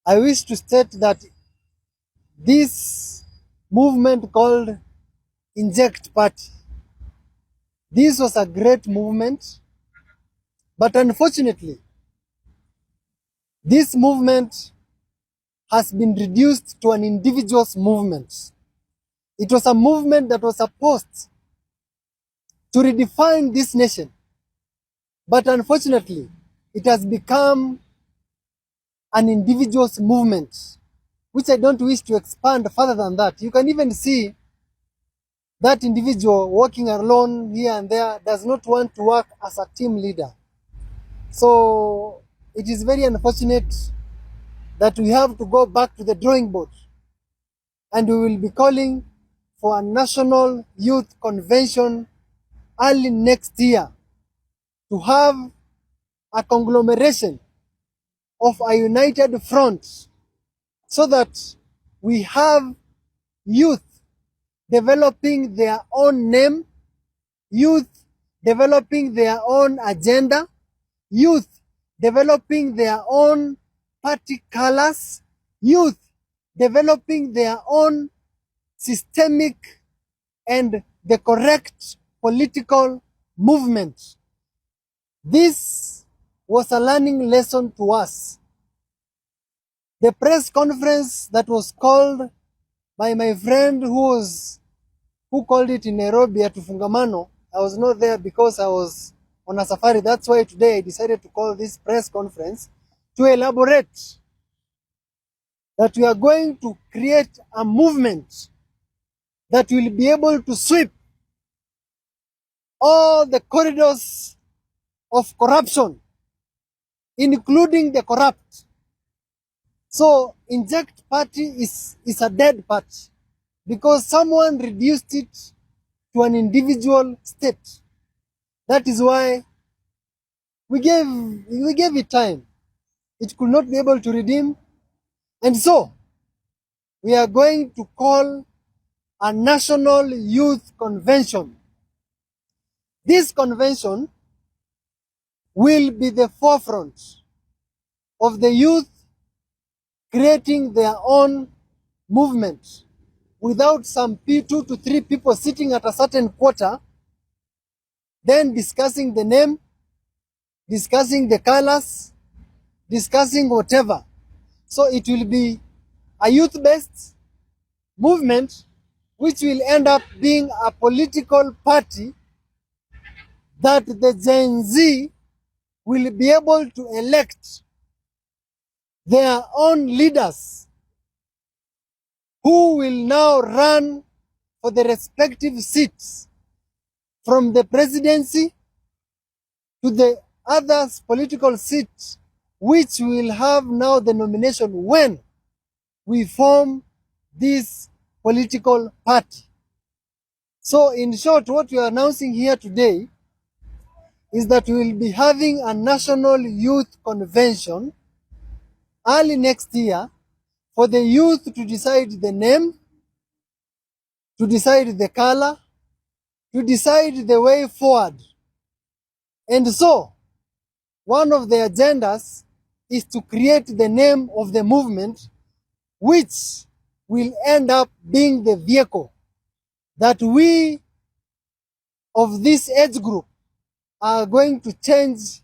I wish to state that this movement called Inject Party, this was a great movement, but unfortunately, this movement has been reduced to an individual's movement. It was a movement that was supposed to redefine this nation, but unfortunately, it has become an individual's movement, which I don't wish to expand further than that. You can even see that individual walking alone here and there does not want to work as a team leader. So it is very unfortunate that we have to go back to the drawing board, and we will be calling for a national youth convention early next year to have a conglomeration of a united front so that we have youth developing their own name, youth developing their own agenda, youth developing their own party colors, youth developing their own systemic and the correct political movement. This was a learning lesson to us. The press conference that was called by my friend who called it in Nairobi at Ufungamano, I was not there because I was on a safari. That's why today I decided to call this press conference to elaborate that we are going to create a movement that will be able to sweep all the corridors of corruption, including the corrupt. So Inject Party is a dead party because someone reduced it to an individual state. That is why we gave it time. It could not be able to redeem. And so we are going to call a national youth convention. This convention will be the forefront of the youth creating their own movement without some 2 to 3 people sitting at a certain quarter, then discussing the name, discussing the colors, discussing whatever. So it will be a youth-based movement which will end up being a political party that the Gen Z will be able to elect their own leaders who will now run for the respective seats from the presidency to the other political seats, which will have now the nomination when we form this political party. So in short, what we are announcing here today is that we will be having a national youth convention early next year for the youth to decide the name, to decide the color, to decide the way forward. And so, one of the agendas is to create the name of the movement, which will end up being the vehicle that we of this age group are going to change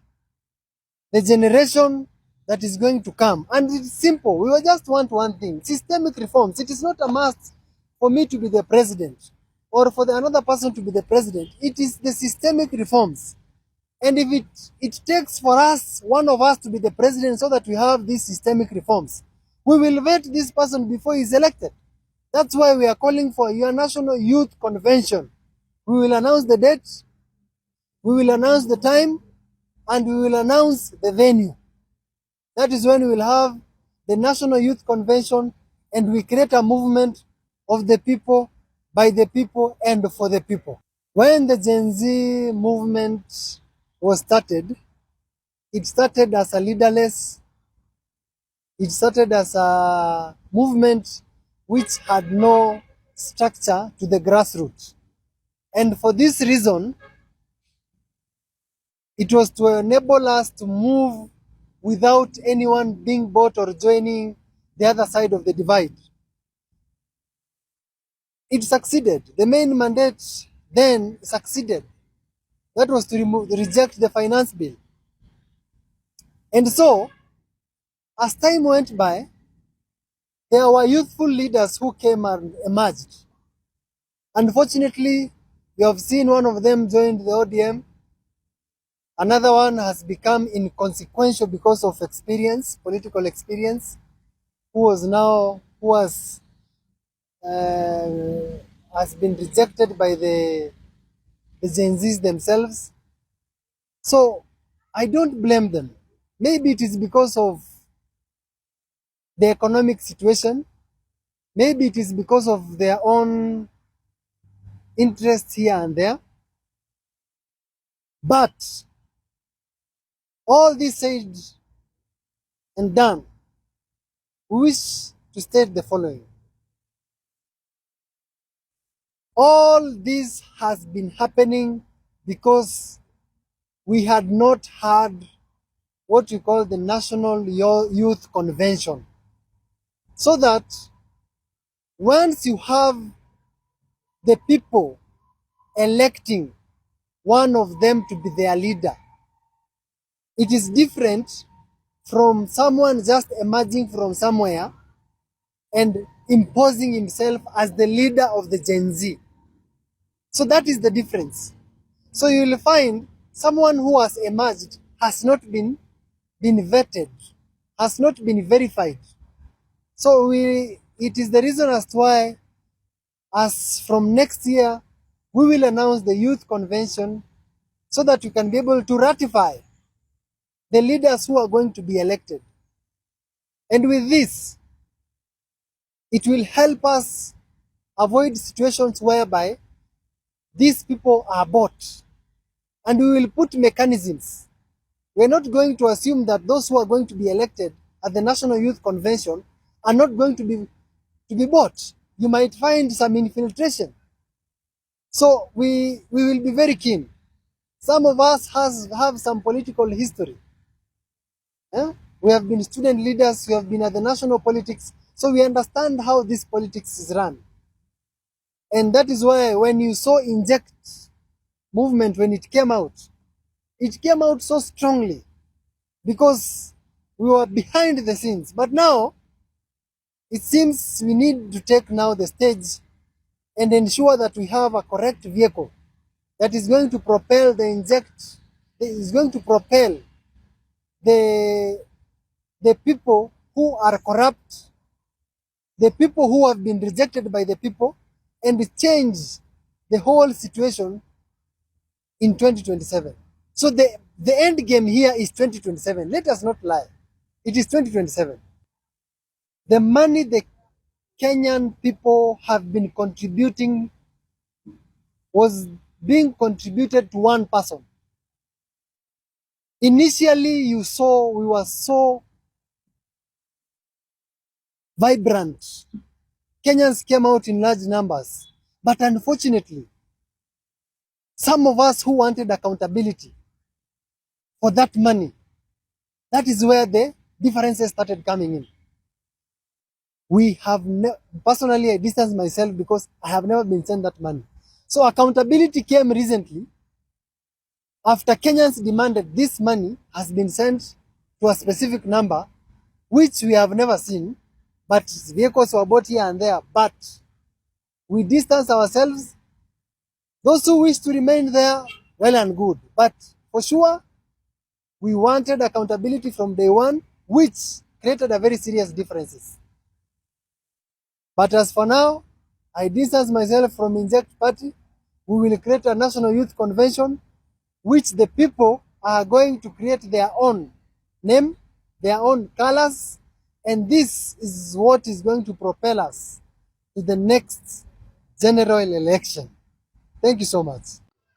the generation that is going to come. And it's simple. We just want one thing: systemic reforms. It is not a must for me to be the president or for another person to be the president. It is the systemic reforms. And if it takes for us, one of us, to be the president so that we have these systemic reforms, we will vet this person before he is elected. That's why we are calling for your national youth convention. We will announce the date, we will announce the time, and we will announce the venue. That is when we will have the national youth convention, and we create a movement of the people, by the people, and for the people. When the Gen Z movement was started, it started as a leaderless, it started as a movement which had no structure to the grassroots. And for this reason, it was to enable us to move without anyone being bought or joining the other side of the divide. It succeeded. The main mandate then succeeded. That was to reject the finance bill. And so, as time went by, there were youthful leaders who came and emerged. Unfortunately, you have seen one of them joined the ODM. Another one has become inconsequential because of experience, political experience, who uh, has been rejected by the Gen Zs themselves. So I don't blame them. Maybe it is because of the economic situation. Maybe it is because of their own interests here and there. But all this said and done, we wish to state the following. All this has been happening because we had not had what we call the National Youth Convention. So that once you have the people electing one of them to be their leader, it is different from someone just emerging from somewhere and imposing himself as the leader of the Gen Z. So that is the difference. So you will find someone who has emerged has not been vetted, has not been verified. So it is the reason as to why, as from next year, we will announce the youth convention so that we can be able to ratify the leaders who are going to be elected. And with this, it will help us avoid situations whereby these people are bought. And we will put mechanisms. We're not going to assume that those who are going to be elected at the National Youth Convention are not going to be bought. You might find some infiltration. So we will be very keen. Some of us have some political history. Eh? We have been student leaders, we have been at the national politics, so we understand how this politics is run. And that is why when you saw Inject movement, when it came out so strongly because we were behind the scenes. But now, it seems we need to take now the stage and ensure that we have a correct vehicle that is going to propel is going to propel the, the people who are corrupt, the people who have been rejected by the people, and change the whole situation in 2027. So the end game here is 2027. Let us not lie. It is 2027. The money the Kenyan people have been contributing was being contributed to one person. Initially, you saw we were so vibrant. Kenyans came out in large numbers. But unfortunately, some of us who wanted accountability for that money, that is where the differences started coming in. We have personally, I distance myself because I have never been sent that money. So accountability came recently after Kenyans demanded this money has been sent to a specific number, which we have never seen, but vehicles were bought here and there. But we distance ourselves. Those who wish to remain there, well and good. But for sure, we wanted accountability from day one, which created a very serious differences. But as for now, I distance myself from Inject Party. We will create a national youth convention, which the people are going to create their own name, their own colors, and this is what is going to propel us to the next general election. Thank you so much.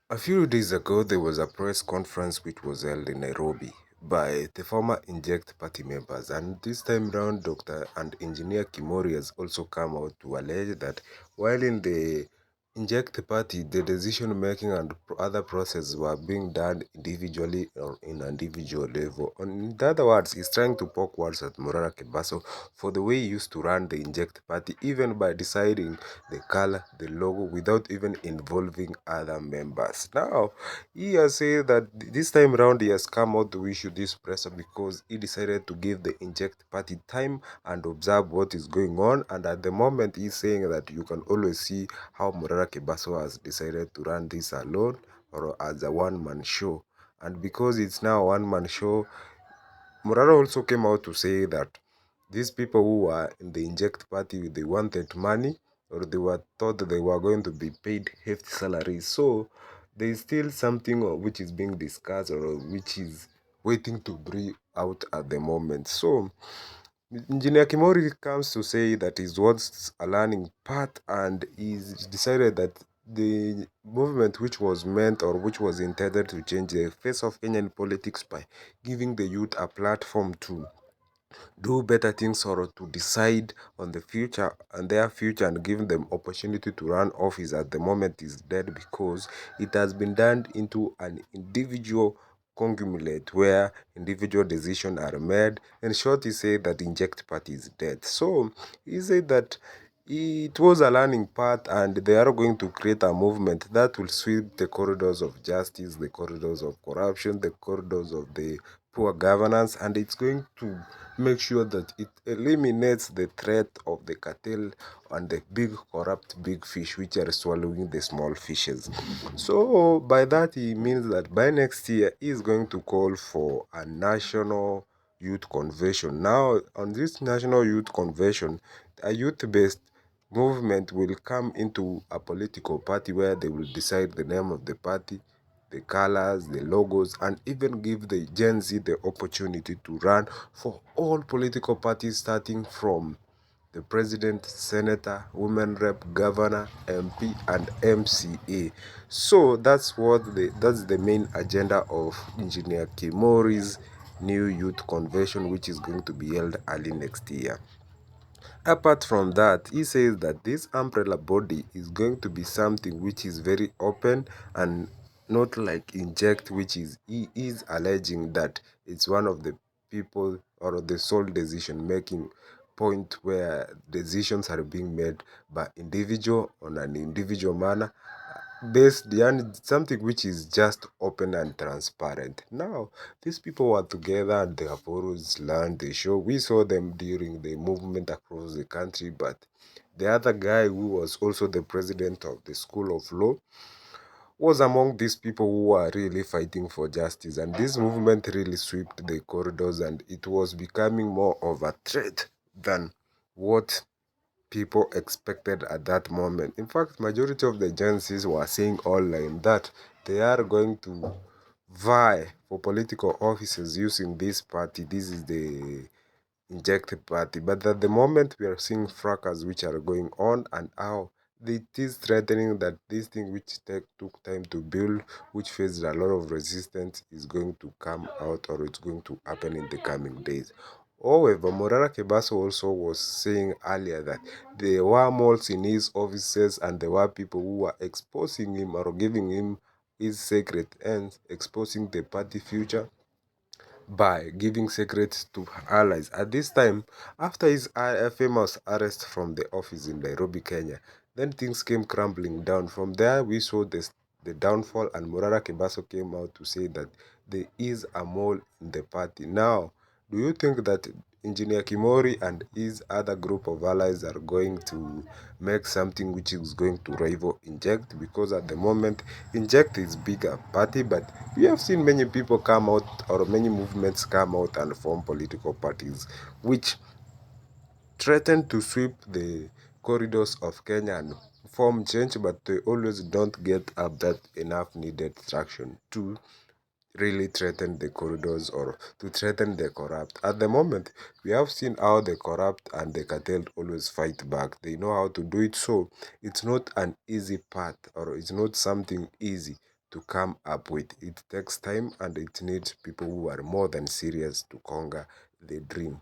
A few days ago, there was a press conference which was held in Nairobi by the former Inject party members, and this time round, Dr. and Engineer Kimori has also come out to allege that while in the Inject the party, the decision making and other processes were being done individually or in an individual level. In other words, he's trying to poke words at Morara Kebaso for the way he used to run the Inject party, even by deciding the color, the logo, without even involving other members. Now, he has said that this time around he has come out to issue this pressure because he decided to give the Inject party time and observe what is going on. And at the moment, he's saying that you can always see how Morara Kebaso has decided to run this alone or as a one-man show. And because it's now a one-man show, Morara also came out to say that these people who were in the Inject party, they wanted money or they were thought they were going to be paid hefty salaries. So there is still something which is being discussed or which is waiting to bring out at the moment. So Engineer Kimori comes to say that he wants a learning path and he's decided that the movement which was meant or which was intended to change the face of Kenyan politics by giving the youth a platform to do better things or to decide on the future and their future and give them opportunity to run office at the moment is dead because it has been turned into an individual conglomerate where individual decisions are made. In short, he said that Inject Party is dead. So he said that it was a learning path and they are going to create a movement that will sweep the corridors of justice, the corridors of corruption, the corridors of the poor governance, and it's going to make sure that it eliminates the threat of the cartel and the big corrupt big fish which are swallowing the small fishes. So by that he means that by next year he is going to call for a national youth convention. Now on this national youth convention, a youth-based movement will come into a political party where they will decide the name of the party, the colors, the logos, and even give the Gen Z the opportunity to run for all political parties starting from the president, senator, women rep, governor, MP, and MCA. So that's the main agenda of Engineer Kimori's new youth convention, which is going to be held early next year. Apart from that, he says that this umbrella body is going to be something which is very open and not like Inject, which is he is alleging that it's one of the people or the sole decision making point where decisions are being made by individual on an individual manner based and something which is just open and transparent. Now, these people were together and they have always learned the show. We saw them during the movement across the country, but the other guy who was also the president of the School of Law was among these people who were really fighting for justice. And this movement really swept the corridors and it was becoming more of a threat than what people expected at that moment. In fact, majority of the agencies were saying online that they are going to vie for political offices using this party. This is the Inject party. But at the moment, we are seeing fracas which are going on and how it is threatening that this thing which took time to build, which faced a lot of resistance, is going to come out or it's going to happen in the coming days. However, Morara Kebaso also was saying earlier that there were moles in his offices and there were people who were exposing him or giving him his secret ends, exposing the party future by giving secrets to allies. At this time, after his famous arrest from the office in Nairobi, Kenya, then things came crumbling down. From there, we saw the downfall, and Morara Kebaso came out to say that there is a mole in the party. Now, do you think that Engineer Kimori and his other group of allies are going to make something which is going to rival Inject? Because at the moment, Inject is bigger party, but we have seen many people come out or many movements come out and form political parties, which threaten to sweep the corridors of Kenya and form change, but they always don't get up that enough needed traction to really threaten the corridors or to threaten the corrupt. At the moment, we have seen how the corrupt and the cartel always fight back. They know how to do it, so it's not an easy path or it's not something easy to come up with. It takes time and it needs people who are more than serious to conquer the dream.